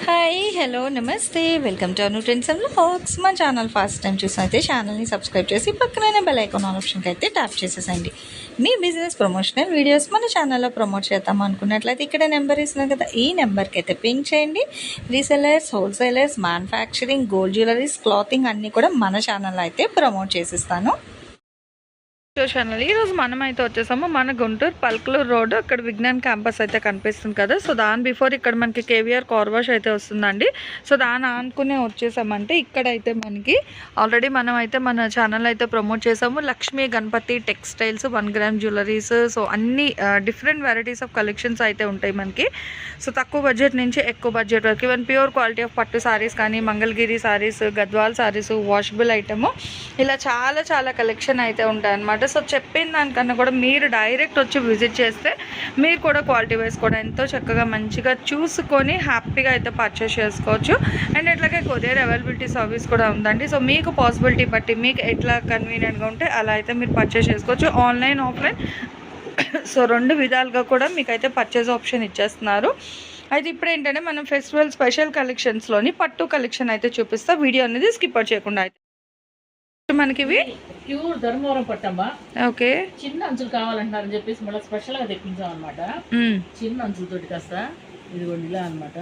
Hi hello నమస్తే welcome to Anu trends and vlogs. మా channel first time చూసినైతే ఛానల్ని subscribe చేసి పక్కనే బెల్ ఐకాన్ ఆప్షన్కి అయితే ట్యాప్ చేసేసండి. మీ బిజినెస్ ప్రమోషనల్ వీడియోస్ మన ఛానల్లో ప్రమోట్ చేద్దాం అనుకున్నట్లయితే ఇక్కడ నెంబర్ ఇస్తున్నాం కదా, ఈ నెంబర్కి అయితే పింక్ చేయండి. Resellers, wholesalers, manufacturing, gold jewelleries, clothing అన్నీ కూడా మన ఛానల్లో అయితే ప్రమోట్ చేసిస్తాను. ఛానల్ ఈరోజు మనం అయితే వచ్చేసాము మన గుంటూరు పల్కలూరు రోడ్, అక్కడ విజ్ఞాన్ క్యాంపస్ అయితే కనిపిస్తుంది కదా. సో దాని బిఫోర్ ఇక్కడ మనకి కేవీఆర్ కార్ వాష్ అయితే వస్తుందండి. సో దాన్ని ఆనుకునే వచ్చేసామంటే ఇక్కడైతే మనకి ఆల్రెడీ మనం అయితే మన ఛానల్ అయితే ప్రమోట్ చేసాము. Lakshmi Ganapathi textiles, 1 gram jewelleries, so అన్ని డిఫరెంట్ వెరైటీస్ ఆఫ్ కలెక్షన్స్ అయితే ఉంటాయి మనకి. సో తక్కువ బడ్జెట్ నుంచి ఎక్కువ బడ్జెట్ వరకు ఈవెన్ ప్యూర్ క్వాలిటీ ఆఫ్ పట్టు సారీస్ కానీ, మంగళగిరి సారీస్, గద్వాల్ సారీస్, వాషబుల్ ఐటము, ఇలా చాలా కలెక్షన్ అయితే ఉంటాయి అన్నమాట. సో చెప్పిన దానికన్నా కూడా మీరు డైరెక్ట్ వచ్చి విజిట్ చేస్తే మీరు కూడా క్వాలిటీ వైజ్ కూడా ఎంతో చక్కగా మంచిగా చూసుకొని హ్యాపీగా అయితే పర్చేస్ చేసుకోవచ్చు. అండ్ ఇట్లాగే కొరియర్ అవైలబిలిటీ సర్వీస్ కూడా ఉందండి. సో మీకు పాసిబిలిటీ బట్టి మీకు ఎట్లా కన్వీనియంట్గా ఉంటే అలా అయితే మీరు పర్చేస్ చేసుకోవచ్చు, ఆన్లైన్ ఆఫ్లైన్. సో 2 విధాలుగా కూడా మీకైతే పర్చేస్ ఆప్షన్ ఇచ్చేస్తున్నారు. అయితే ఇప్పుడు ఏంటంటే మనం ఫెస్టివల్ స్పెషల్ కలెక్షన్స్లోని పట్టు కలెక్షన్ అయితే చూపిస్తా. వీడియో అనేది స్కిప్ చేయకుండా అయితే మనకి ప్యూర్ ధర్మవరం పట్టమ్మా. ఓకే, చిన్న అంచులు కావాలంటున్నారని చెప్పేసి మళ్ళీ స్పెషల్ గా తెప్పించాం అనమాట. చిన్న అంచులతోటి కాస్త ఇదిగోండి ఇలా అనమాట.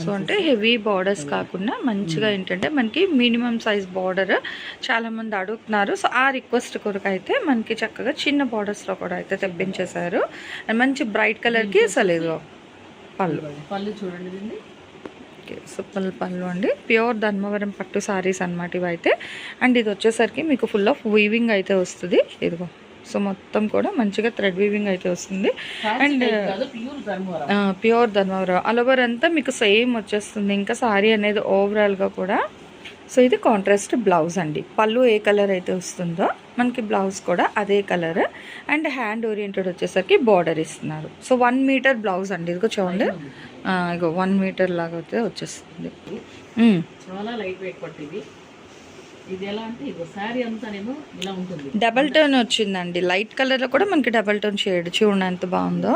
సో అంటే హెవీ బార్డర్స్ కాకుండా మంచిగా ఏంటంటే మనకి మినిమం సైజ్ బార్డర్ చాలా మంది అడుగుతున్నారు. సో ఆ రిక్వెస్ట్ కొరకు అయితే మనకి చక్కగా చిన్న బార్డర్స్లో కూడా అయితే తెప్పించేశారు. అండ్ మంచి బ్రైట్ కలర్కి అసలు ఇదిగో పళ్ళు చూడండి. సూపర్ పళ్ళు అండి, ప్యూర్ ధర్మవరం పట్టు సారీస్ అనమాట ఇవైతే. అండ్ ఇది వచ్చేసరికి మీకు ఫుల్ ఆఫ్ వీవింగ్ అయితే వస్తుంది. ఇదిగో సో మొత్తం కూడా మంచిగా థ్రెడ్ వీవింగ్ అయితే వస్తుంది. And pure Dharmavaram all over అంతా మీకు సేమ్ వచ్చేస్తుంది. ఇంకా సారీ అనేది ఓవరాల్గా కూడా. సో ఇది కాంట్రాస్ట్ బ్లౌజ్ అండి. పళ్ళు ఏ కలర్ అయితే వస్తుందో మనకి బ్లౌజ్ కూడా అదే కలర్. అండ్ హ్యాండ్ ఓరియంటెడ్ వచ్చేసరికి బార్డర్ ఇస్తున్నారు. సో 1 మీటర్ బ్లౌజ్ అండి. ఇదిగో చూడండి, ఇగో 1 మీటర్ లాగా అయితే వచ్చేస్తుంది. చాలా లైట్ వెయిట్ పట్టింది. ఇది ఎలా అంటే ఇగో సారీ అంతానేమో ఇలా ఉంటుంది. డబల్ టోన్ వచ్చిందండి. లైట్ కలర్లో కూడా మనకి డబల్ టోన్ షేడ్ చూడండి ఎంత బాగుందో,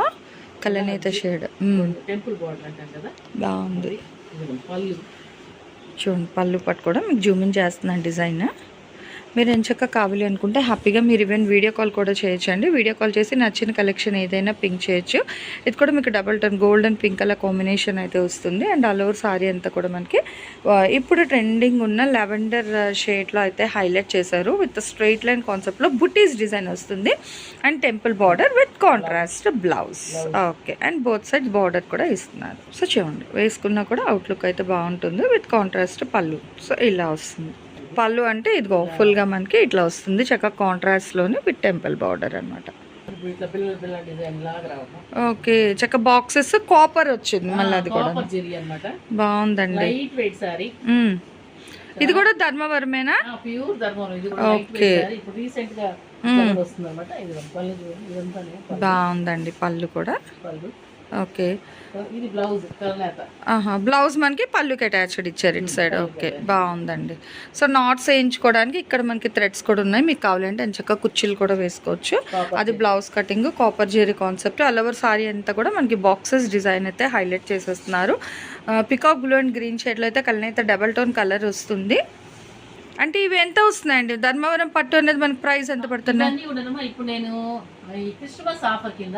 కలనేత షేడ్. టెంపుల్ బార్డర్ అంటాం కదా, బాగుంది. పళ్ళు చూడండి, పళ్ళు పట్టు కూడా మీకు జూమిన్ చేస్తున్నాను డిజైన్. మీరు ఎంచక్క కావాలి అనుకుంటే హ్యాపీగా మీరు ఈవెన్ వీడియో కాల్ కూడా చేయొచ్చండి. వీడియో కాల్ చేసి నచ్చిన కలెక్షన్ ఏదైనా పింక్ చేయొచ్చు. ఇది కూడా మీకు double tone gold and pink colour combination అయితే వస్తుంది. అండ్ ఆల్ ఓవర్ సారీ అంతా కూడా మనకి ఇప్పుడు ట్రెండింగ్ ఉన్న లెవెండర్ షేడ్లో అయితే హైలైట్ చేశారు. విత్ స్ట్రైట్ లైన్ కాన్సెప్ట్లో బుటీస్ డిజైన్ వస్తుంది. And temple border with contrast blouse. Okay, and both sides border కూడా ఇస్తున్నారు. సో చూడండి, వేసుకున్నా కూడా అవుట్లుక్ అయితే బాగుంటుంది. విత్ కాంట్రాస్ట్ పళ్ళు. సో ఇలా వస్తుంది పళ్ళు. అంటే ఇదిగో ఫుల్గా మనకి ఇట్లా వస్తుంది చక్కగా కాంట్రాస్ట్లోని విత్ టెంపుల్ బార్డర్ అనమాట. ఓకే, చక్క బాక్సెస్ కాపర్ వచ్చింది మళ్ళీ, అది కూడా బాగుందండి. ఇది కూడా ధర్మవరమేనా? ఓకే, బాగుందండి పళ్ళు కూడా. ఓకే, బ్లౌజ్ మనకి పళ్ళుకి అటాచ్డ్ ఇచ్చారు ఇటు సైడ్. ఓకే, బాగుందండి. సో నాట్స్ వేయించుకోవడానికి ఇక్కడ మనకి థ్రెడ్స్ కూడా ఉన్నాయి. మీకు కావాలంటే ఎంచక్క కుర్చీలు కూడా వేసుకోవచ్చు. అది blouse cutting copper zari concept. All over sari అంతా కూడా మనకి బాక్సెస్ డిజైన్ అయితే హైలైట్ చేసేస్తున్నారు. పికాక్ బ్లూ అండ్ గ్రీన్ షేడ్లో అయితే కలనైతే డబల్ టోన్ కలర్ వస్తుంది. అంటే ఇవి ఎంత వస్తున్నాయండి? ధర్మవరం పట్టు అనేది మనకి ప్రైస్ ఎంత పడుతున్నాయి? ఇప్పుడు నేను క్రిస్మస్ ఆఫర్ కింద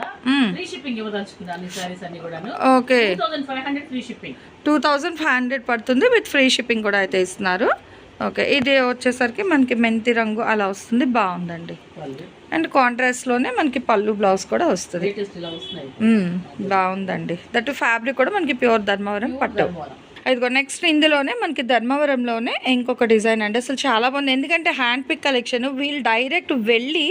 ఫ్రీ షిప్పింగ్ ఇవ్వదలుచుకున్నాను. సారీస్ అన్ని కూడా ఓకే, 2500 ఫ్రీ షిప్పింగ్, 2500 పడుతుంది. విత్ ఫ్రీ షిప్పింగ్ కూడా అయితే ఇస్తున్నారు. ఓకే, ఇది వచ్చేసరికి మనకి మెంతి రంగు అలా వస్తుంది. బాగుందండి. అండ్ కాంట్రాస్ట్లోనే మనకి పళ్ళు బ్లౌజ్ కూడా వస్తుంది. బాగుందండి. దట్ ఫ్యాబ్రిక్ కూడా మనకి ప్యూర్ ధర్మవరం పట్టు. ఇదిగో నెక్స్ట్ ఇందులోనే మనకి ధర్మవరంలోనే ఇంకొక డిజైన్ అండి. అసలు చాలా బాగుంది. ఎందుకంటే హ్యాండ్ పిక్ కలెక్షన్ వీళ్ళు డైరెక్ట్ వెళ్ళి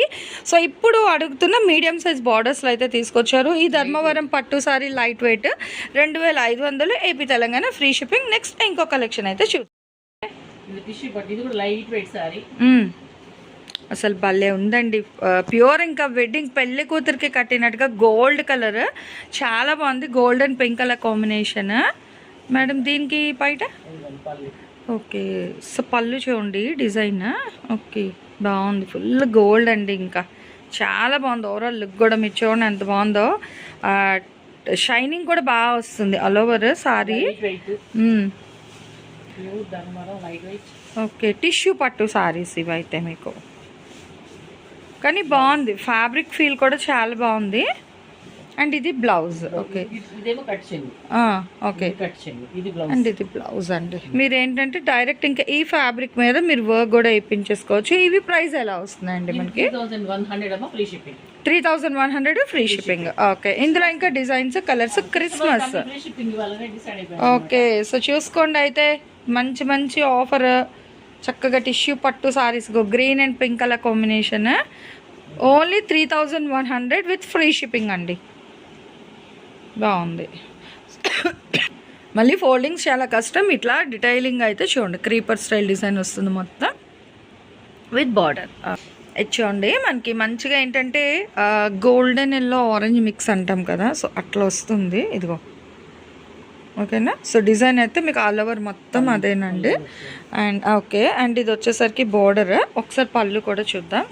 సో ఇప్పుడు అడుగుతున్న మీడియం సైజ్ బార్డర్స్లో అయితే తీసుకొచ్చారు. ఈ ధర్మవరం పట్టు sorry light weight 2500 AP Telangana free shipping. Next ఇంకో కలెక్షన్ అయితే అసలు భలే ఉందండి. ప్యూర్ ఇంకా వెడ్డింగ్ పెళ్లి కూతురికి కట్టినట్టుగా గోల్డ్ కలర్ చాలా బాగుంది. Gold and pink colour combination madam. దీనికి బయట ఓకే, సో పళ్ళు చూడండి డిజైన్. ఓకే, బాగుంది. ఫుల్ గోల్డ్ అండి. ఇంకా చాలా బాగుంది ఓవరాల్ లుక్ కూడా. మీరు చూడండి ఎంత బాగుందో. షైనింగ్ కూడా బాగా వస్తుంది all over sorry. Weight pure Dharmavaram light weight. Okay, tissue పట్టు సారీస్ ఇవైతే మీకు, కానీ బాగుంది ఫ్యాబ్రిక్ ఫీల్ కూడా చాలా బాగుంది. అండ్ ఇది బ్లౌజ్. ఓకే, ఇదేమో కట్ చెంగు. ఓకే, కట్ చెంగు. ఇది బ్లౌజ్ అండ్ ఇది బ్లౌజ్ అండి. మీరు ఏంటంటే డైరెక్ట్ ఇంకా ఈ ఫ్యాబ్రిక్ మీద మీరు వర్క్ కూడా వేయించేసుకోవచ్చు. ఇవి ప్రైస్ ఎలా వస్తున్నాయండి మనకి? 3100 free shipping. 3100 free shipping. Okay, ఇందులో ఇంకా designs, colours, Christmas. Free shipping ఇవ్వాలని డిసైడ్ అయిపోయాను. ఓకే, సో చూసుకోండి అయితే మంచి మంచి ఆఫర్. చక్కగా టిష్యూ పట్టు saris, green and pink colour combination, only 3100 with free shipping అండి. బాగుంది. మళ్ళీ ఫోల్డింగ్స్ చాలా కష్టం. ఇట్లా డిటైలింగ్ అయితే చూడండి, క్రీపర్ స్టైల్ డిజైన్ వస్తుంది మొత్తం విత్ బార్డర్. చూడండి మనకి మంచిగా ఏంటంటే గోల్డెన్ ఎల్లో ఆరెంజ్ మిక్స్ అంటాం కదా, సో అట్లా వస్తుంది. ఇదిగో ఓకేనా. సో డిజైన్ అయితే మీకు ఆల్ ఓవర్ మొత్తం అదేనండి. అండ్ ఓకే, అండ్ ఇది వచ్చేసరికి బోర్డర్. ఒకసారి పళ్ళు కూడా చూద్దాం.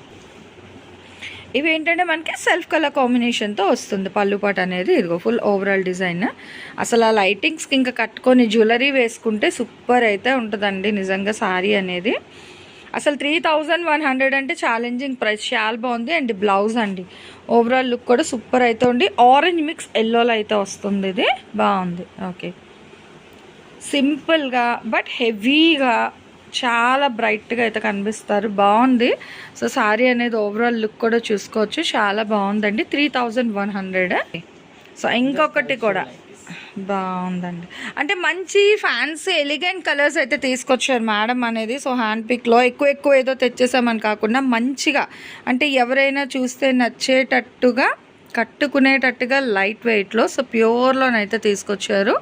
ఇవి ఏంటంటే మనకి సెల్ఫ్ కలర్ కాంబినేషన్తో వస్తుంది పళ్ళు పాట అనేది. ఇదిగో ఫుల్ ఓవరాల్ డిజైన్. అసలు ఆ లైటింగ్స్కి ఇంకా కట్టుకొని జ్యువెలరీ వేసుకుంటే సూపర్ అయితే ఉంటుందండి నిజంగా సారీ అనేది. అసలు 3100 అంటే ఛాలెంజింగ్ ప్రైస్, చాలా బాగుంది. అండ్ బ్లౌజ్ అండి, ఓవరాల్ లుక్ కూడా సూపర్ అయితే ఉంది. ఆరెంజ్ మిక్స్ ఎల్లోలో అయితే వస్తుంది, ఇది బాగుంది. ఓకే, సింపుల్గా బట్ హెవీగా చాలా బ్రైట్గా అయితే కనిపిస్తారు, బాగుంది. సో సారీ అనేది ఓవరాల్ లుక్ కూడా చూసుకోవచ్చు, చాలా బాగుందండి. 3100. సో ఇంకొకటి కూడా బాగుందండి, అంటే మంచి ఫ్యాన్సీ ఎలిగెంట్ కలర్స్ అయితే తీసుకొచ్చారు మేడం అనేది. సో హ్యాండ్ పిక్లో ఎక్కువ ఏదో తెచ్చేసామని కాకుండా మంచిగా, అంటే ఎవరైనా చూస్తే నచ్చేటట్టుగా కట్టుకునేటట్టుగా లైట్ వెయిట్లో, సో ప్యూర్లోనైతే తీసుకొచ్చారు.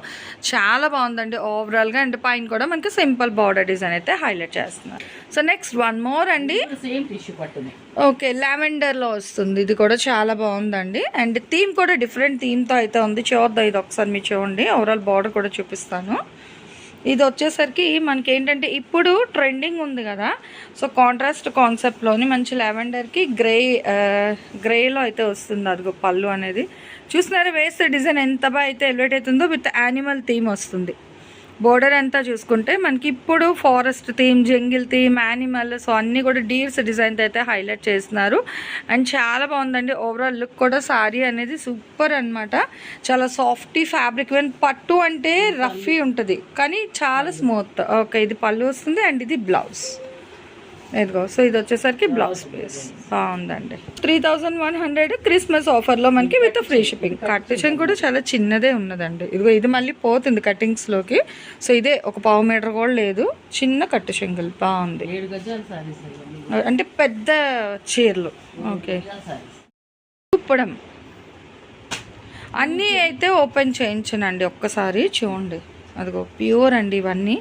చాలా బాగుందండి ఓవరాల్గా. అండ్ పైన కూడా మనకి సింపుల్ బార్డర్ డిజైన్ అయితే హైలైట్ చేస్తున్నారు. సో నెక్స్ట్ వన్ మోర్ అండి. సేమ్ టిష్యూ పట్టునే. ఓకే, లావెండర్లో వస్తుంది. ఇది కూడా చాలా బాగుందండి. అండ్ థీమ్ కూడా డిఫరెంట్ థీమ్తో అయితే ఉంది. చూద్దాం ఇది ఒకసారి మీరు చూడండి. ఓవరాల్ బార్డర్ కూడా చూపిస్తాను. ఇది వచ్చేసరికి మనకి ఏంటంటే ఇప్పుడు ట్రెండింగ్ ఉంది కదా, సో కాంట్రాస్ట్ కాన్సెప్ట్లోని మంచి లావెండర్కి గ్రేలో అయితే వస్తుంది. అదిగో పళ్ళు అనేది చూస్తున్నారా, వేస్తే డిజైన్ ఎంత బాగా అయితే ఎలివేట్ అవుతుందో, విత్ యానిమల్ థీమ్ వస్తుంది. బోర్డర్ అంతా చూసుకుంటే మనకి ఇప్పుడు forest theme, jungle theme, animal, so అన్నీ కూడా డీర్స్ డిజైన్తో అయితే హైలైట్ చేస్తున్నారు. అండ్ చాలా బాగుందండి ఓవరాల్ లుక్ కూడా. సారీ అనేది సూపర్ అనమాట, చాలా సాఫ్టీ ఫ్యాబ్రిక్. పట్టు అంటే రఫీ ఉంటుంది కానీ చాలా స్మూత్. ఓకే, ఇది పళ్ళు వస్తుంది. అండ్ ఇది బ్లౌజ్. ఇదిగో, సో ఇది వచ్చేసరికి బ్లౌజ్ పీస్ బాగుందండి. 3100 క్రిస్మస్ ఆఫర్లో మనకి విత్ ఫ్రీ షిప్పింగ్. కటింగ్ కూడా చాలా చిన్నదే ఉన్నదండి. ఇదిగో ఇది మళ్ళీ పోతుంది కటింగ్స్లోకి. సో ఇదే ఒక పావు మీటర్ కూడా లేదు, చిన్న కట్టు చెంగులు బాగుంది. 7 గజాల సారీస్ అంటే పెద్ద చీరలు. ఓకే, కుప్పడం అన్నీ అయితే ఓపెన్ చేయించనండి ఒక్కసారి చూడండి. అదిగో ప్యూర్ అండి ఇవన్నీ.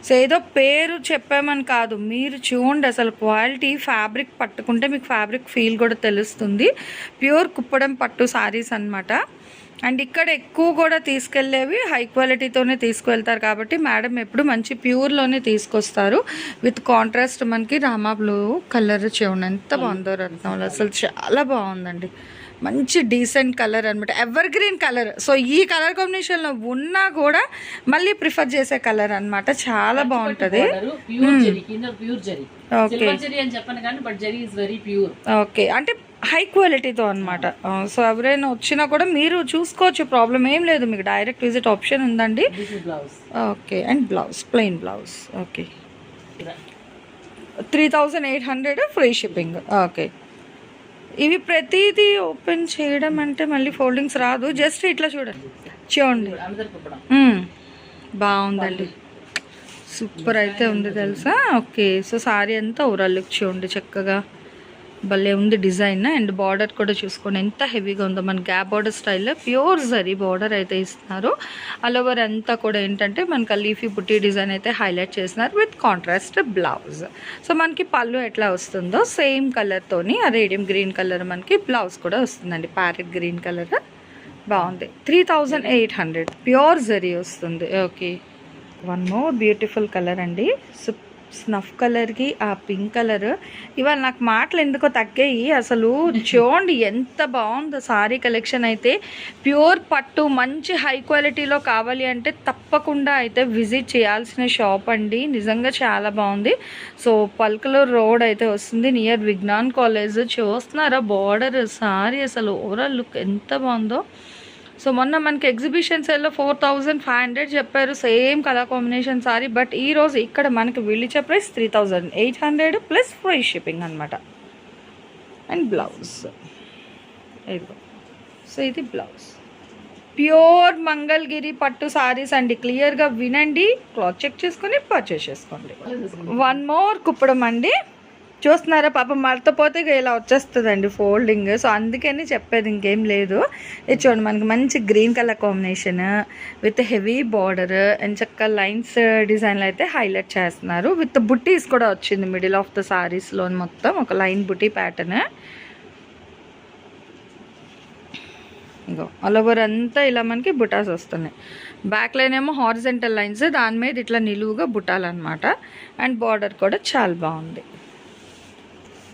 సో ఏదో పేరు చెప్పామని కాదు, మీరు చూడండి అసలు క్వాలిటీ. ఫ్యాబ్రిక్ పట్టుకుంటే మీకు ఫ్యాబ్రిక్ ఫీల్ కూడా తెలుస్తుంది. ప్యూర్ కుప్పడం పట్టు సారీస్ అనమాట. అండ్ ఇక్కడ ఎక్కువ కూడా తీసుకెళ్ళేవి హై క్వాలిటీతోనే తీసుకువెళ్తారు కాబట్టి మేడం ఎప్పుడు మంచి ప్యూర్లోనే తీసుకొస్తారు. విత్ కాంట్రాస్ట్ మనకి రామా బ్లూ కలర్ చూడండి ఎంత బాగుందో రత్నంలో, అసలు చాలా బాగుందండి. మంచి డీసెంట్ కలర్ అనమాట, ఎవర్ గ్రీన్ కలర్. సో ఈ కలర్ కాంబినేషన్లో ఉన్నా కూడా మళ్ళీ ప్రిఫర్ చేసే కలర్ అనమాట, చాలా బాగుంటుంది. ఓకే, అంటే హై క్వాలిటీతో అనమాట. సో ఎవరైనా వచ్చినా కూడా మీరు చూసుకోవచ్చు, ప్రాబ్లం ఏం లేదు. మీకు డైరెక్ట్ విజిట్ ఆప్షన్ ఉందండి. Okay, and blouse plain blouse. Okay, 3800 free shipping. Okay, ఇవి ప్రతిదీ ఓపెన్ చేయడం అంటే మళ్ళీ ఫోల్డింగ్స్ రాదు, జస్ట్ ఇట్లా చూడండి. బాగుందండి, సూపర్ అయితే ఉంది తెలుసా. ఓకే, సో సారీ అంతా ఓవరాల్ లుక్ చూడండి, చక్కగా భలే ఉంది డిజైన్. అండ్ బార్డర్ కూడా చూసుకోండి ఎంత హెవీగా ఉందో. మన గ్యాప్ బార్డర్ స్టైల్లో ప్యూర్ జరీ బార్డర్ అయితే ఇస్తున్నారు. ఆల్ ఓవర్ అంతా కూడా ఏంటంటే మనకి లీఫీ బుట్టి డిజైన్ అయితే హైలైట్ చేస్తున్నారు విత్ కాంట్రాస్ట్ బ్లౌజ్. సో మనకి పళ్ళు ఎట్లా వస్తుందో సేమ్ కలర్తోని ఆ రేడియం గ్రీన్ కలర్ మనకి బ్లౌజ్ కూడా వస్తుందండి, ప్యారెట్ గ్రీన్ కలర్. బాగుంది. 3800 ప్యూర్ జరీ వస్తుంది. Okay, one more beautiful colour అండి, స్నఫ్ కలర్కి ఆ పింక్ కలర్, ఇవాళ నాకు మాటలు ఎందుకో తగ్గాయి. అసలు చూడండి ఎంత బాగుందో సారీ కలెక్షన్ అయితే. ప్యూర్ పట్టు మంచి హై క్వాలిటీలో కావాలి అంటే తప్పకుండా అయితే విజిట్ చేయాల్సిన షాప్ అండి. నిజంగా చాలా బాగుంది. సో పల్కలూరు రోడ్ అయితే వస్తుంది, నియర్ విజ్ఞాన్ కాలేజ్. చూస్తున్నారా బార్డర్ సారీ అసలు ఓవరాల్ లుక్ ఎంత బాగుందో. సో మొన్న మనకి ఎగ్జిబిషన్ సేల్లో 4500 చెప్పారు same colour combination sorry. But ఈరోజు ఇక్కడ మనకి వీళ్ళు ఇచ్చే ప్రైస్ 3800 ప్లస్ ఫ్రీ షిప్పింగ్ అనమాట. అండ్ బ్లౌజ్ ఇదిగో. సో ఇది బ్లౌజ్. ప్యూర్ మంగళగిరి పట్టు సారీస్ అండి. క్లియర్గా వినండి, క్లాత్ చెక్ చేసుకొని పర్చేస్ చేసుకోండి. వన్ మోర్ కుప్పడం అండి. చూస్తున్నారా పాపం మరతపోతే ఇలా వచ్చేస్తుందండి ఫోల్డింగ్. సో అందుకని చెప్పేది, ఇంకేం లేదు. ఇది చూడండి మనకి మంచి green colour combination with heavy border and చక్క లైన్స్ డిజైన్లు అయితే హైలైట్ చేస్తున్నారు. విత్ బుట్టీస్ కూడా వచ్చింది మిడిల్ ఆఫ్ ద సారీస్లో మొత్తం ఒక లైన్ బుటీ ప్యాటర్న్. ఇంకో ఆల్ ఓవర్ అంతా ఇలా మనకి బుటాస్ వస్తున్నాయి. బ్యాక్ లైన్ ఏమో హారిజెంటల్ లైన్స్, దాని మీద ఇట్లా నిలువుగా బుటాలన్నమాట. అండ్ బార్డర్ కూడా చాలా బాగుంది.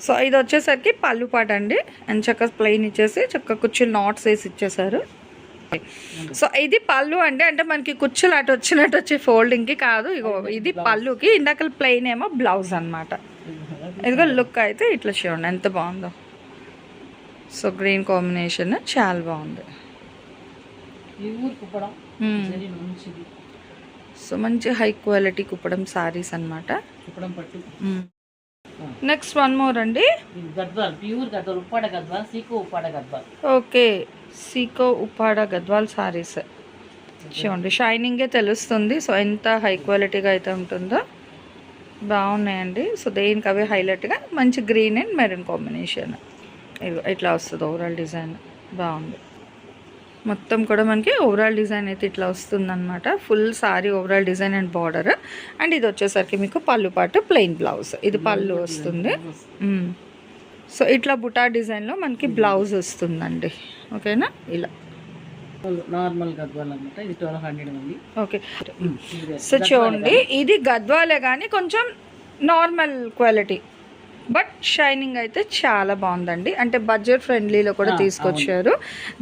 సో ఇది వచ్చేసరికి పళ్ళు పాట అండి. అండ్ చక్క ప్లెయిన్ ఇచ్చేసి చక్క కుర్చీలు నాట్స్ వేసి ఇచ్చేసారు. సో ఇది పళ్ళు అండి. అంటే మనకి కుర్చీలు అటు వచ్చినట్టు వచ్చి ఫోల్డింగ్కి కాదు. ఇగో ఇది పళ్ళుకి, ఇందాక ప్లెయిన్ ఏమో బ్లౌజ్ అనమాట. ఇదిగో లుక్ అయితే ఇట్లా చూడండి ఎంత బాగుందో. సో గ్రీన్ కాంబినేషన్ చాలా బాగుంది. సో మంచి హై క్వాలిటీ కుప్పడం సారీస్ అనమాట. నెక్స్ట్ వన్ మోర్ అండి. ఓకే, సీకో ఉప్పాడ గద్వాల్ సారీస్ చూడండి, షైనింగే తెలుస్తుంది. సో ఎంత హై క్వాలిటీగా అయితే ఉంటుందో బాగున్నాయండి. సో దేనికి అవి హైలైట్గా మంచి గ్రీన్ అండ్ మెరూన్ కాంబినేషన్ ఇట్లా వస్తుంది. ఓవరాల్ డిజైన్ బాగుంది. మొత్తం కూడా మనకి ఓవరాల్ డిజైన్ అయితే ఇట్లా వస్తుందన్నమాట. Full sorry overall design and border. And ఇది వచ్చేసరికి మీకు పళ్ళు పాటు ప్లెయిన్ బ్లౌజ్. ఇది పళ్ళు వస్తుంది. సో ఇట్లా బుటా డిజైన్లో మనకి బ్లౌజ్ వస్తుందండి. ఓకేనా, ఇలా నార్మల్ గద్వాల్ అనమాట. ఇది 1200 ఉంది. ఓకే, సో చూడండి ఇది గద్వాలే కానీ కొంచెం నార్మల్ క్వాలిటీ, బట్ షైనింగ్ అయితే చాలా బాగుందండి. అంటే బడ్జెట్ ఫ్రెండ్లీలో కూడా తీసుకొచ్చారు.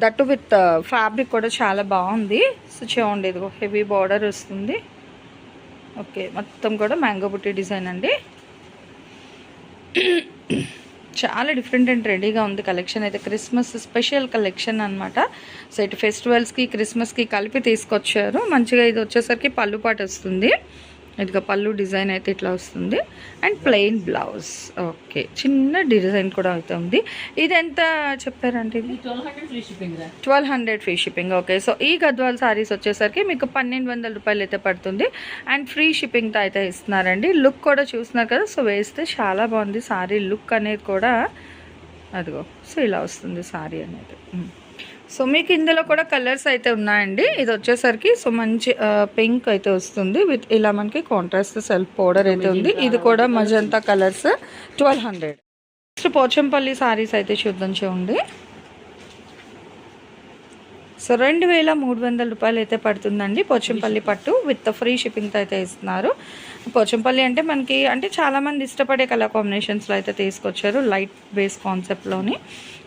దట్టు విత్ ఫ్యాబ్రిక్ కూడా చాలా బాగుంది. సో చూడండి ఇదిగో హెవీ బార్డర్ వస్తుంది. ఓకే, మొత్తం కూడా మ్యాంగో బుట్టి డిజైన్ అండి. చాలా డిఫరెంట్ అండ్ రెడీగా ఉంది కలెక్షన్ అయితే. క్రిస్మస్ స్పెషల్ కలెక్షన్ అనమాట. సో ఇటు ఫెస్టివల్స్కి క్రిస్మస్కి కలిపి తీసుకొచ్చారు మంచిగా. ఇది వచ్చేసరికి పళ్ళు పాటు వస్తుంది. ఇదిగా పళ్ళు డిజైన్ అయితే ఇట్లా వస్తుంది. And plain blouse. ఓకే, చిన్న డిజైన్ కూడా అయితే ఉంది. ఇది ఎంత చెప్పారంటే ఇది 1200 ఫ్రీ షిప్పింగ్. ఓకే, సో ఈ గద్వాల్ సారీస్ వచ్చేసరికి మీకు 1200 రూపాయలు అయితే పడుతుంది. అండ్ ఫ్రీ షిప్పింగ్తో అయితే ఇస్తున్నారండి. లుక్ కూడా చూస్తున్నారు కదా. సో వేస్తే చాలా బాగుంది సారీ లుక్ అనేది కూడా. అదిగో సో ఇలా వస్తుంది సారీ అనేది. సో మీకు ఇందులో కూడా కలర్స్ అయితే ఉన్నాయండి. ఇది వచ్చేసరికి సో మంచి పింక్ అయితే వస్తుంది విత్ ఇలా మనకి కాంట్రాస్ట్ సెల్ఫ్ పౌడర్ అయితే ఉంది. ఇది కూడా magenta colours 1200. Next Pochampally saris అయితే చూద్దాం. చూడండి, సో 2300 రూపాయలు అయితే పడుతుందండి పోచంపల్లి పట్టు విత్ ఫ్రీ షిప్పింగ్తో అయితే ఇస్తున్నారు. పోచంపల్లి అంటే మనకి అంటే చాలామంది ఇష్టపడే కలర్ కాంబినేషన్స్లో అయితే తీసుకొచ్చారు. లైట్ బేస్ కాన్సెప్ట్లోని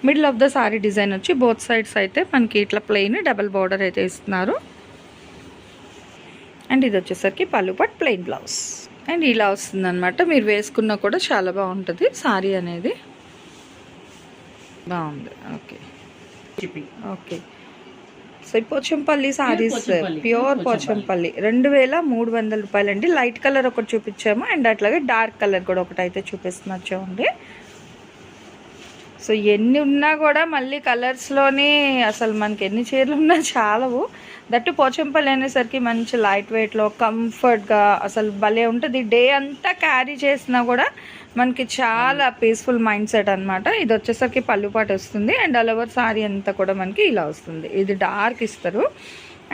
middle of the sari design వచ్చి బోత్ సైడ్స్ అయితే మనకి ఇట్లా ప్లెయిన్ డబల్ బార్డర్ అయితే ఇస్తున్నారు. అండ్ ఇది వచ్చేసరికి పళ్ళు పట్ ప్లెయిన్ బ్లౌజ్. అండ్ ఇలా వస్తుందన్నమాట. మీరు వేసుకున్నా కూడా చాలా బాగుంటుంది సారీ అనేది. బాగుంది. ఓకే ఓకే, సో ఈ పోచంపల్లి సారీస్ ప్యూర్ పోచంపల్లి 2300 రూపాయలు అండి. లైట్ కలర్ ఒకటి చూపించాము అండ్ అట్లాగే డార్క్ కలర్ కూడా ఒకటి అయితే చూపిస్తున్నారు చూడండి. సో ఎన్ని ఉన్నా కూడా మళ్ళీ కలర్స్లోనే అసలు మనకి ఎన్ని చీరలు ఉన్నా చాలవు. దట్టు పోచంపల్లి అనేసరికి మంచి లైట్ వెయిట్లో కంఫర్ట్గా అసలు భలే ఉంటుంది. డే అంతా క్యారీ చేసినా కూడా మనకి చాలా పీస్ఫుల్ మైండ్ సెట్ అనమాట. ఇది వచ్చేసరికి పళ్ళుపాటు వస్తుంది అండ్ ఆల్ ఓవర్ సారీ అంతా కూడా మనకి ఇలా వస్తుంది. ఇది డార్క్ ఇస్తారు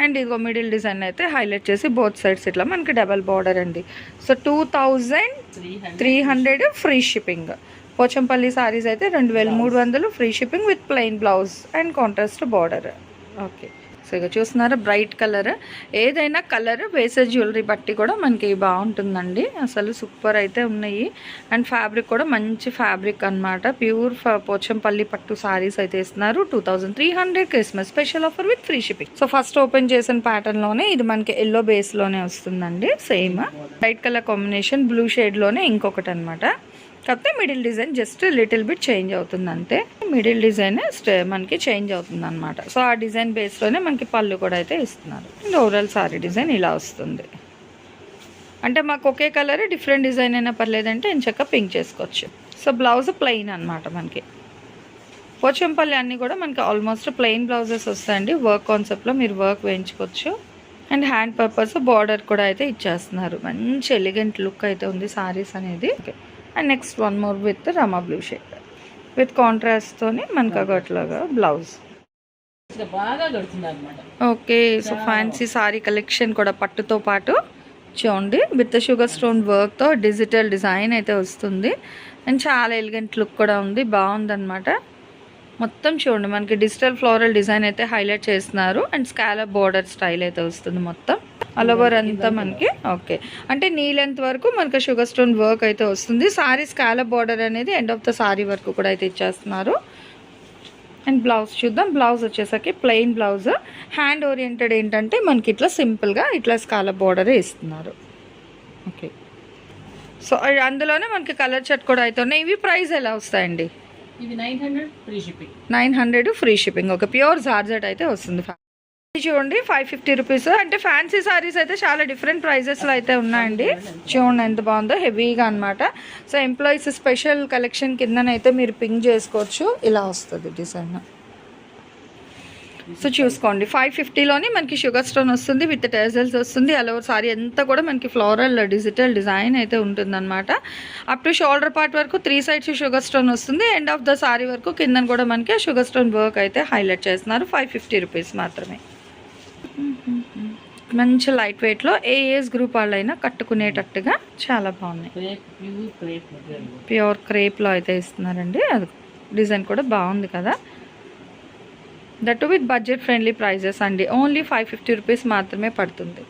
అండ్ ఇదిగో మిడిల్ డిజైన్ అయితే హైలైట్ చేసి బోత్ సైడ్స్ ఇట్లా మనకి డబల్ బార్డర్ అండి. So 2300 free shipping. Pochampally saris అయితే 2300 free shipping with plain blouse and contrast border. Okay, so ఇక చూస్తున్నారా బ్రైట్ కలర్, ఏదైనా కలర్ వేసే జ్యువెలరీ బట్టి కూడా మనకి బాగుంటుందండి. అసలు సూపర్ అయితే ఉన్నాయి. అండ్ ఫ్యాబ్రిక్ కూడా మంచి ఫ్యాబ్రిక్ అనమాట. ప్యూర్ పోచంపల్లి పట్టు సారీస్ అయితే ఇస్తున్నారు. 2300 Christmas special offer with free shipping. So first open చేసిన ప్యాటర్న్లోనే ఇది మనకి ఎల్లో బేస్లోనే వస్తుందండి. Same bright colour combination, blue షేడ్లోనే ఇంకొకటి అనమాట. కాకపోతే middle design just little bit change అవుతుంది అంతే. మిడిల్ డిజైన్ మనకి చేంజ్ అవుతుంది అనమాట. సో ఆ డిజైన్ బేస్లోనే మనకి పళ్ళు కూడా అయితే ఇస్తున్నారు. అండ్ ఓవరాల్ సారీ డిజైన్ ఇలా వస్తుంది. అంటే మాకు ఒకే కలర్ డిఫరెంట్ డిజైన్ అయినా పర్లేదంటే ఎంచక్క పింక్ చేసుకోవచ్చు. సో బ్లౌజ్ ప్లెయిన్ అనమాట. మనకి పోచంపల్లి అన్నీ కూడా మనకి ఆల్మోస్ట్ ప్లెయిన్ బ్లౌజెస్ వస్తాయండి. వర్క్ కాన్సెప్ట్లో మీరు వర్క్ వేయించుకోవచ్చు. అండ్ హ్యాండ్ పర్పస్ బార్డర్ కూడా అయితే ఇచ్చేస్తున్నారు. మంచి ఎలిగెంట్ లుక్ అయితే ఉంది సారీస్ అనేది. Okay, and next one more with రమా బ్లూ షేడ్ విత్ కాంట్రాస్ట్తోని మనకు అట్లాగా బ్లౌజ్. బాగా గడుతుంది అనమాట. Okay, so fancy sari collection కూడా పట్టుతో పాటు చూడండి విత్ షుగర్ స్టోన్ వర్క్తో డిజిటల్ డిజైన్ అయితే వస్తుంది. అండ్ చాలా ఎలిగెంట్ లుక్ కూడా ఉంది, బాగుందన్నమాట. మొత్తం చూడండి మనకి డిజిటల్ ఫ్లోరల్ డిజైన్ అయితే హైలైట్ చేస్తున్నారు. అండ్ స్కాలప్ బోర్డర్ స్టైల్ అయితే వస్తుంది మొత్తం ఆల్ ఓవర్ అంతా మనకి. ఓకే, అంటే నీ లెంత్ వరకు మనకి షుగర్ స్టోన్ వర్క్ అయితే వస్తుంది. సారీ స్కాలప్ బోర్డర్ అనేది ఎండ్ ఆఫ్ ద సారీ వరకు కూడా అయితే ఇచ్చేస్తున్నారు. అండ్ బ్లౌజ్ చూద్దాం. బ్లౌజ్ వచ్చేసరికి ప్లెయిన్ బ్లౌజ్, హ్యాండ్ ఓరియంటెడ్ ఏంటంటే మనకి ఇట్లా సింపుల్గా ఇట్లా స్కాలప్ బోర్డరే ఇస్తున్నారు. ఓకే, సో అందులోనే మనకి కలర్ షర్ట్ కూడా అయితే ఉన్నాయి. ఇవి ప్రైస్ ఎలా వస్తాయండి? ఇది 900 free shipping. 900 free shipping. Okay, pure georgette అయితే వస్తుంది. చూడండి 550 రూపీస్. అంటే ఫ్యాన్సీ సారీస్ అయితే చాలా డిఫరెంట్ ప్రైజెస్లో అయితే ఉన్నాయండి. చూడండి ఎంత బాగుందో, హెవీగా అనమాట. సో ఎంప్లాయీస్ స్పెషల్ కలెక్షన్ కిందనైతే మీరు పింక్ చేసుకోవచ్చు. ఇలా వస్తుంది డిజైన్. సో చూసుకోండి 550లోని మనకి షుగర్ స్టోన్ వస్తుంది విత్ టెజల్స్ వస్తుంది. ఆల్ ఓవర్ సారీ అంతా కూడా మనకి ఫ్లోరల్ డిజిటల్ డిజైన్ అయితే ఉంటుందన్నమాట. అప్ టు షోల్డర్ పార్ట్ వరకు 3 సైడ్స్ షుగర్ స్టోన్ వస్తుంది. ఎండ్ ఆఫ్ ద సారీ వరకు కింద కూడా మనకి షుగర్ స్టోన్ వర్క్ అయితే హైలైట్ చేస్తున్నారు. 550 రూపీస్ మాత్రమే. మంచి లైట్ వెయిట్లో ఏ ఏజ్ గ్రూప్ వాళ్ళైనా కట్టుకునేటట్టుగా చాలా బాగున్నాయి. ప్యూర్ క్రేప్లో అయితే ఇస్తున్నారండి. అది డిజైన్ కూడా బాగుంది కదా. That with budget friendly prices అండి. ఓన్లీ 550 రూపీస్ మాత్రమే పడుతుంది.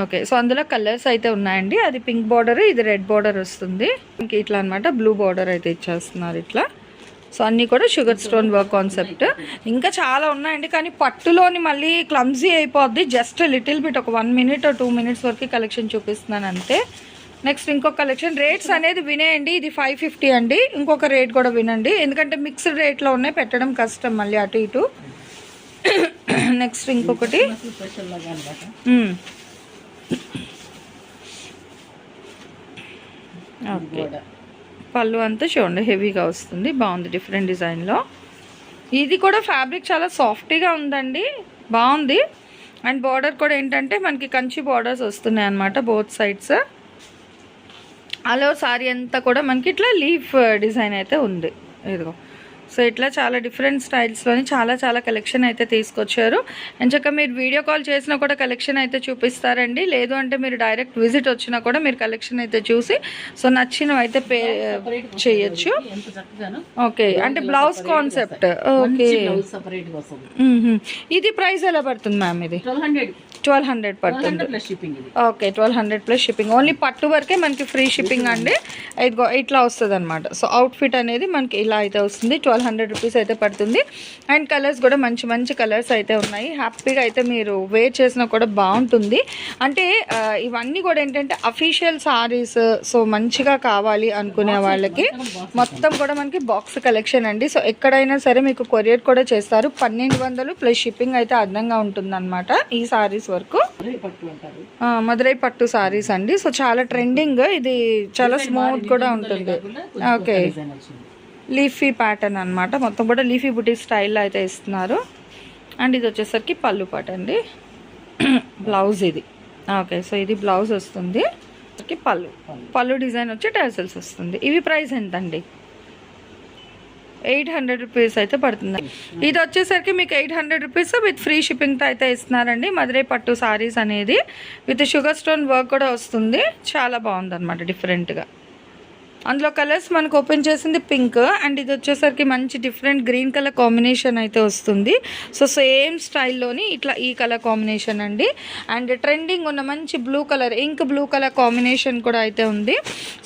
ఓకే, సో అందులో కలర్స్ అయితే ఉన్నాయండి. అది పింక్ బార్డర్, ఇది రెడ్ బార్డర్ వస్తుంది. ఇంక ఇట్లా అనమాట బ్లూ బార్డర్ అయితే ఇచ్చేస్తున్నారు ఇట్లా. సో అన్నీ కూడా షుగర్ స్టోన్ వర్క్ కాన్సెప్ట్. ఇంకా చాలా ఉన్నాయండి, కానీ పట్టులోని మళ్ళీ క్లమ్జీ అయిపోద్ది. జస్ట్ లిటిల్ బిట్ ఒక 1 మినిట్ 2 మినిట్స్ వరకు కలెక్షన్ చూపిస్తున్నాను అంతే. నెక్స్ట్ ఇంకొక కలెక్షన్. రేట్స్ అనేది వినేయండి. ఇది 550 అండి. ఇంకొక రేట్ కూడా వినండి, ఎందుకంటే మిక్స్డ్ రేట్లో ఉన్నాయి, పెట్టడం కష్టం మళ్ళీ అటు ఇటు. నెక్స్ట్ ఇంకొకటి ఓకే, పళ్ళు అంతా చూడండి హెవీగా వస్తుంది, బాగుంది డిఫరెంట్ డిజైన్లో. ఇది కూడా ఫ్యాబ్రిక్ చాలా సాఫ్ట్గా ఉందండి, బాగుంది. అండ్ బార్డర్ కూడా ఏంటంటే మనకి కంచి బార్డర్స్ వస్తున్నాయి అన్నమాట బోత్ సైడ్స్. అలో సారీ అంతా కూడా మనకి ఇట్లా లీఫ్ డిజైన్ అయితే ఉంది. ఇదిగో సో ఇట్లా చాలా డిఫరెంట్ స్టైల్స్లోని చాలా కలెక్షన్ అయితే తీసుకొచ్చారు. ఎంచక్క మీరు వీడియో కాల్ చేసినా కూడా కలెక్షన్ అయితే చూపిస్తారండి. లేదు అంటే మీరు డైరెక్ట్ విజిట్ వచ్చినా కూడా మీరు కలెక్షన్ అయితే చూసి సో నచ్చినవి అయితే పే చేయొచ్చు. ఓకే, అంటే బ్లౌజ్ కాన్సెప్ట్. ఓకే, ఇది ప్రైస్ ఎలా పడుతుంది మ్యామ్? ఇది 1200 పడుతుంది. Okay, 1200 plus shipping. ఓన్లీ పట్టు వరకే మనకి ఫ్రీ షిప్పింగ్ అండి. ఇదిగో ఇట్లా వస్తుంది అనమాట. సో అవుట్ఫిట్ అనేది మనకి ఇలా అయితే వస్తుంది. 1200 రూపీస్ అయితే పడుతుంది. అండ్ కలర్స్ కూడా మంచి కలర్స్ అయితే ఉన్నాయి. హ్యాపీగా అయితే మీరు వేర్ చేసినా కూడా బాగుంటుంది. అంటే ఇవన్నీ కూడా ఏంటంటే అఫీషియల్ సారీస్. సో మంచిగా కావాలి అనుకునే వాళ్ళకి మొత్తం కూడా మనకి బాక్స్ కలెక్షన్ అండి. సో ఎక్కడైనా సరే మీకు కొరియర్ కూడా చేస్తారు. 1200 ప్లస్ షిప్పింగ్ అయితే అదనంగా ఉంటుంది అనమాట ఈ సారీస్ వరకు. మదురై పట్టు సారీస్ అండి. సో చాలా ట్రెండింగ్, ఇది చాలా స్మూత్ కూడా ఉంటుంది. ఓకే, లీఫీ ప్యాటర్న్ అనమాట. మొత్తం కూడా లీఫీ బుటీ స్టైల్లో అయితే ఇస్తున్నారు. అండ్ ఇది వచ్చేసరికి పళ్ళు పాట అండి. బ్లౌజ్ ఇది. ఓకే, సో ఇది బ్లౌజ్ వస్తుంది. పళ్ళు డిజైన్ వచ్చి టెసల్స్ వస్తుంది. ఇవి ప్రైస్ ఎంత అండి? 800 రూపీస్ అయితే పడుతుంది. ఇది వచ్చేసరికి మీకు 800 రూపీస్ విత్ ఫ్రీ షిప్పింగ్తో అయితే ఇస్తున్నారండి. మదురై పట్టు సారీస్ అనేది విత్ షుగర్ స్టోన్ వర్క్ కూడా వస్తుంది. చాలా బాగుంది అనమాట డిఫరెంట్గా. అందులో కలర్స్ మనకు ఓపెన్ చేసింది పింక్ అండ్ ఇది వచ్చేసరికి మంచి డిఫరెంట్ గ్రీన్ కలర్ కాంబినేషన్ అయితే వస్తుంది. సో సేమ్ స్టైల్లోని ఇట్లా ఈ కలర్ కాంబినేషన్ అండి. అండ్ ట్రెండింగ్ ఉన్న మంచి blue colour ink blue colour combination కూడా అయితే ఉంది.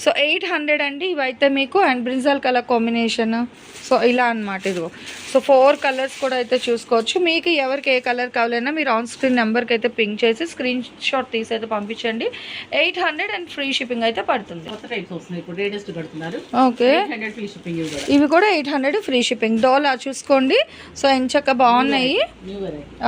సో 800 అండి ఇవైతే మీకు. And brinjal colour combination so ఇలా అనమాట. ఇదిగో సో 4 కలర్స్ కూడా అయితే చూసుకోవచ్చు. మీకు ఎవరికి ఏ కలర్ కావాలన్నా మీరు ఆన్ స్క్రీన్ నెంబర్కి అయితే పింక్ చేసి స్క్రీన్ షాట్ తీసి అయితే పంపించండి. 800 అండ్ ఫ్రీ షిప్పింగ్ అయితే పడుతుంది. ఓకే, ఇవి కూడా 800 ఫ్రీ షిప్పింగ్. డోలా చూసుకోండి. సో ఎంచక్క బాగున్నాయి.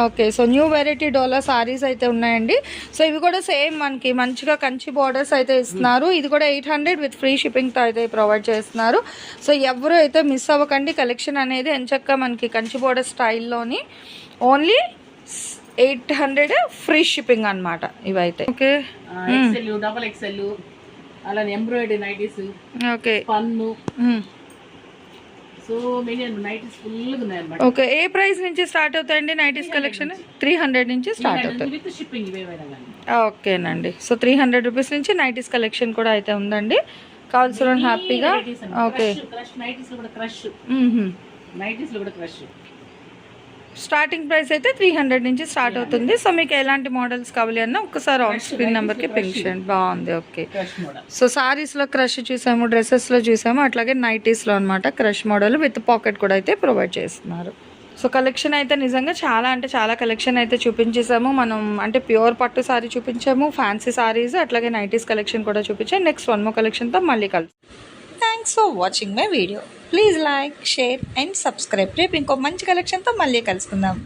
ఓకే, సో న్యూ వెరైటీ డోలా సారీస్ అయితే ఉన్నాయండి. సో ఇవి కూడా సేమ్ మనకి మంచిగా కంచి బార్డర్స్ అయితే ఇస్తున్నారు. ఇది కూడా 800 విత్ ఫ్రీ షిప్పింగ్తో అయితే ప్రొవైడ్ చేస్తున్నారు. సో ఎవరు అయితే మిస్ అవ్వకండి. కలెక్షన్ అనేది ఎంచక్క మనకి కంచి బోర్డర్ స్టైల్లోని ఓన్లీ 800 ఫ్రీ షిప్పింగ్ అనమాట ఇవైతే. ఓకే, డబల్ ఎక్స్ఎల్ అలా ఎంబ్రాయిడరీ నైటీస్, ఓకే పన్ను, సో మెనీ నైటీస్ ఫుల్ ఉన్నాయి అన్నమాట. ఓకే, ఏ ప్రైస్ నుంచి స్టార్ట్ అవుతాయండి నైటీస్ కలెక్షన్? 300 నుంచి స్టార్ట్ అవుతాయి విత్ షిప్పింగ్ ఇవేవైనా కానీ. ఓకేనండి. సో 300 రూపీస్ నుంచి నైటీస్ కలెక్షన్ కూడా అయితే ఉందండి. కావాల్సిన హ్యాపీగా. ఓకే, స్టార్టింగ్ ప్రైస్ అయితే 300 నుంచి స్టార్ట్ అవుతుంది. సో మీకు ఎలాంటి మోడల్స్ కావాలి అన్న ఒక్కసారి ఆన్ స్క్రీన్ నెంబర్కి పింక్ చేయండి. బాగుంది. ఓకే, సో సారీస్లో క్రష్ చూసాము, డ్రెస్సెస్లో చూసాము, అట్లాగే నైటీస్లో అనమాట క్రష్ మోడల్ విత్ పాకెట్ కూడా అయితే ప్రొవైడ్ చేస్తున్నారు. సో కలెక్షన్ అయితే నిజంగా చాలా అంటే చాలా కలెక్షన్ అయితే చూపించేసాము మనం. అంటే ప్యూర్ పట్టు సారీ చూపించాము, ఫ్యాన్సీ సారీస్, అట్లాగే నైటీస్ కలెక్షన్ కూడా చూపించాము. నెక్స్ట్ వన్ మోర్ కలెక్షన్తో మళ్ళీ కలుసు. Thanks for watching my video. Please like, share and subscribe. రేపు ఇంకో మంచి కలెక్షన్తో మళ్ళీ కలుసుకుందాం.